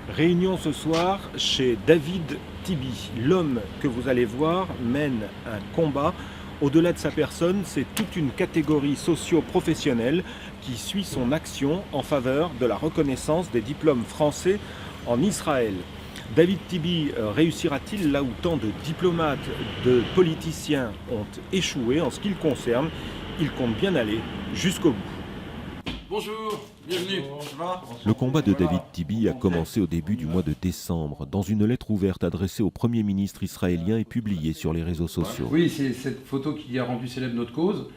Réunion ce soir chez David Tibi. L'homme que vous allez voir mène un combat. Au-delà de sa personne, c'est toute une catégorie socio-professionnelle qui suit son action en faveur de la reconnaissance des diplômes français en Israël. David Tibi réussira-t-il là où tant de diplomates, de politiciens ont échoué en ce qui le concerne? Il compte bien aller jusqu'au bout. Bonjour, bienvenue. Ça va ? Le combat de David Tibi a commencé au début du mois de décembre, dans une lettre ouverte adressée au Premier ministre israélien et publiée sur les réseaux sociaux. Oui, c'est cette photo qui a rendu célèbre notre cause.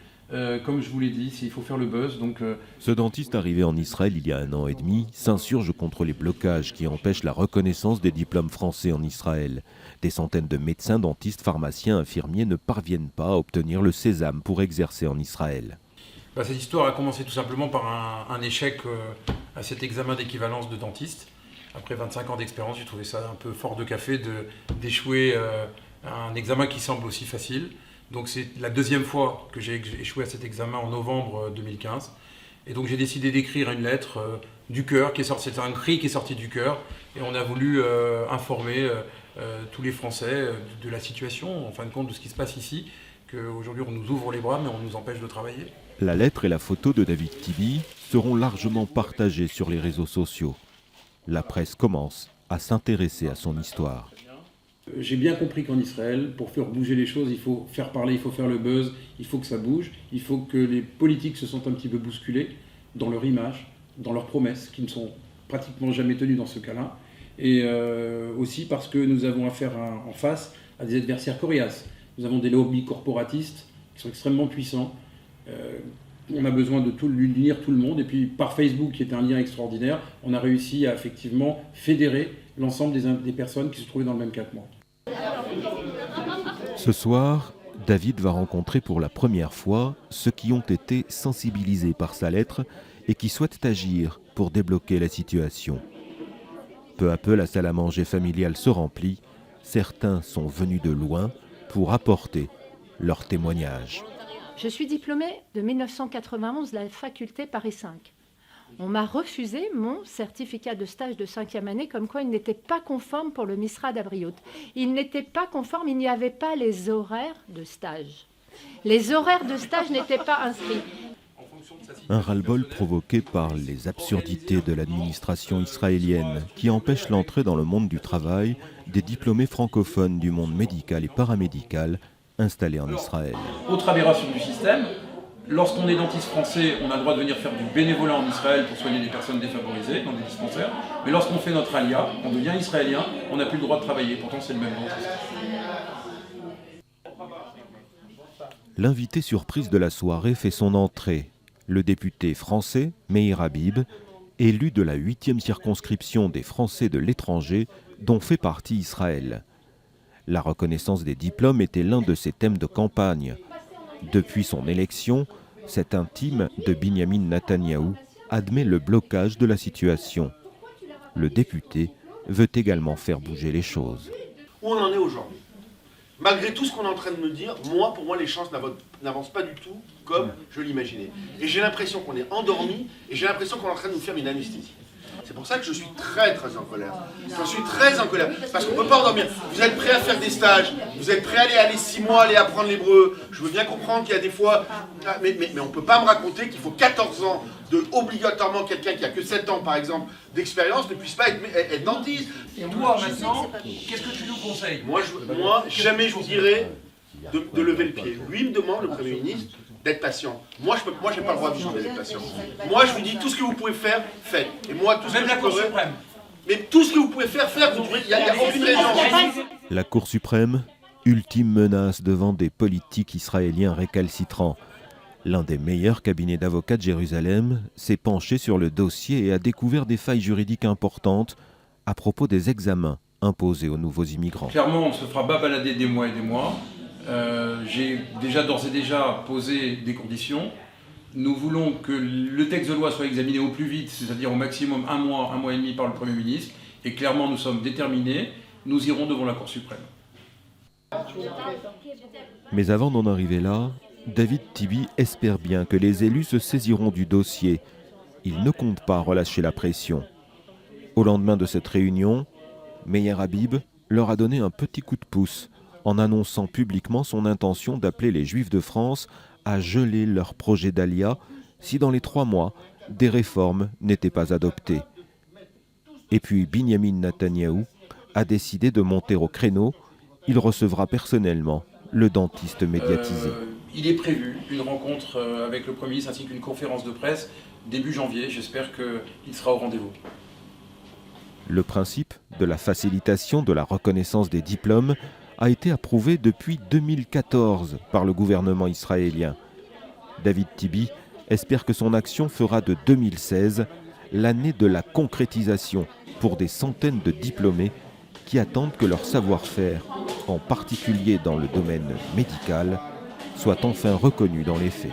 Comme je vous l'ai dit, il faut faire le buzz. Ce dentiste arrivé en Israël il y a 1 an et demi s'insurge contre les blocages qui empêchent la reconnaissance des diplômes français en Israël. Des centaines de médecins, dentistes, pharmaciens, infirmiers ne parviennent pas à obtenir le sésame pour exercer en Israël. Cette histoire a commencé tout simplement par un échec à cet examen d'équivalence de dentiste. Après 25 ans d'expérience, j'ai trouvé ça un peu fort de café d'échouer à un examen qui semble aussi facile. Donc c'est la deuxième fois que j'ai échoué à cet examen en novembre 2015. Et donc j'ai décidé d'écrire une lettre du cœur, c'est un cri qui est sorti du cœur. Et on a voulu informer tous les Français de la situation, en fin de compte de ce qui se passe ici, qu'aujourd'hui on nous ouvre les bras mais on nous empêche de travailler. La lettre et la photo de David Tibi seront largement partagées sur les réseaux sociaux. La presse commence à s'intéresser à son histoire. J'ai bien compris qu'en Israël, pour faire bouger les choses, il faut faire parler, il faut faire le buzz, il faut que ça bouge, il faut que les politiques se sentent un petit peu bousculés dans leur image, dans leurs promesses, qui ne sont pratiquement jamais tenues dans ce cas-là, et aussi parce que nous avons affaire en face à des adversaires coriaces. Nous avons des lobbies corporatistes qui sont extrêmement puissants. On a besoin de l'unir tout le monde, et puis par Facebook, qui est un lien extraordinaire, on a réussi à effectivement fédérer l'ensemble des personnes qui se trouvaient dans le même cas que moi. Ce soir, David va rencontrer pour la première fois ceux qui ont été sensibilisés par sa lettre et qui souhaitent agir pour débloquer la situation. Peu à peu, la salle à manger familiale se remplit. Certains sont venus de loin pour apporter leur témoignage. Je suis diplômée de 1991 de la faculté Paris 5. On m'a refusé mon certificat de stage de 5e année, comme quoi il n'était pas conforme pour le MISRA d'Abriout. Il n'était pas conforme, il n'y avait pas les horaires de stage. Les horaires de stage n'étaient pas inscrits. Un ras-le-bol provoqué par les absurdités de l'administration israélienne qui empêche l'entrée dans le monde du travail des diplômés francophones du monde médical et paramédical installés en Israël. Autre aberration du système, lorsqu'on est dentiste français, on a le droit de venir faire du bénévolat en Israël pour soigner des personnes défavorisées dans des dispensaires. Mais lorsqu'on fait notre alia, on devient israélien, on n'a plus le droit de travailler. Pourtant, c'est le même dentiste. L'invité surprise de la soirée fait son entrée. Le député français, Meir Habib, élu de la 8e circonscription des Français de l'étranger, dont fait partie Israël. La reconnaissance des diplômes était l'un de ses thèmes de campagne. Depuis son élection, cet intime de Binyamin Netanyahou admet le blocage de la situation. Le député veut également faire bouger les choses. Où on en est aujourd'hui? Malgré tout ce qu'on est en train de me dire, pour moi, les chances n'avancent pas du tout comme je l'imaginais. Et j'ai l'impression qu'on est endormi, et j'ai l'impression qu'on est en train de nous faire une anesthésie. C'est pour ça que je suis très en colère. Je suis très en colère, parce qu'on ne peut pas endormir. Vous êtes prêts à faire des stages, vous êtes prêts à aller 6 mois, aller apprendre l'hébreu. Je veux bien comprendre qu'il y a des fois... Mais on ne peut pas me raconter qu'il faut 14 ans de obligatoirement quelqu'un qui a que 7 ans, par exemple, d'expérience ne puisse pas être dentiste. Et toi, maintenant, qu'est-ce que tu nous conseilles ? Moi, jamais je vous dirais de lever le pied. Lui me demande, le Premier ministre, d'être patient. Moi, je n'ai pas le droit de lui demander d'être patient. Moi, je lui dis, tout ce que vous pouvez faire, faites. Et moi, tout ce que je pourrais... Mais tout ce que vous pouvez faire, il n'y a aucune raison. La Cour suprême, ultime menace devant des politiques israéliens récalcitrants. L'un des meilleurs cabinets d'avocats de Jérusalem s'est penché sur le dossier et a découvert des failles juridiques importantes à propos des examens imposés aux nouveaux immigrants. Clairement, on se fera pas balader des mois et des mois. J'ai d'ores et déjà posé des conditions. Nous voulons que le texte de loi soit examiné au plus vite, c'est-à-dire au maximum 1 mois et demi par le Premier ministre. Et clairement, nous sommes déterminés. Nous irons devant la Cour suprême. Mais avant d'en arriver là, David Tibi espère bien que les élus se saisiront du dossier. Il ne compte pas relâcher la pression. Au lendemain de cette réunion, Meir Habib leur a donné un petit coup de pouce en annonçant publiquement son intention d'appeler les Juifs de France à geler leur projet d'Alia si dans les 3 mois, des réformes n'étaient pas adoptées. Et puis Binyamin Netanyahou a décidé de monter au créneau. Il recevra personnellement le dentiste médiatisé. Il est prévu une rencontre avec le Premier ministre ainsi qu'une conférence de presse début janvier. J'espère qu'il sera au rendez-vous. Le principe de la facilitation de la reconnaissance des diplômes a été approuvé depuis 2014 par le gouvernement israélien. David Tibi espère que son action fera de 2016 l'année de la concrétisation pour des centaines de diplômés qui attendent que leur savoir-faire, en particulier dans le domaine médical, soit enfin reconnu dans les faits.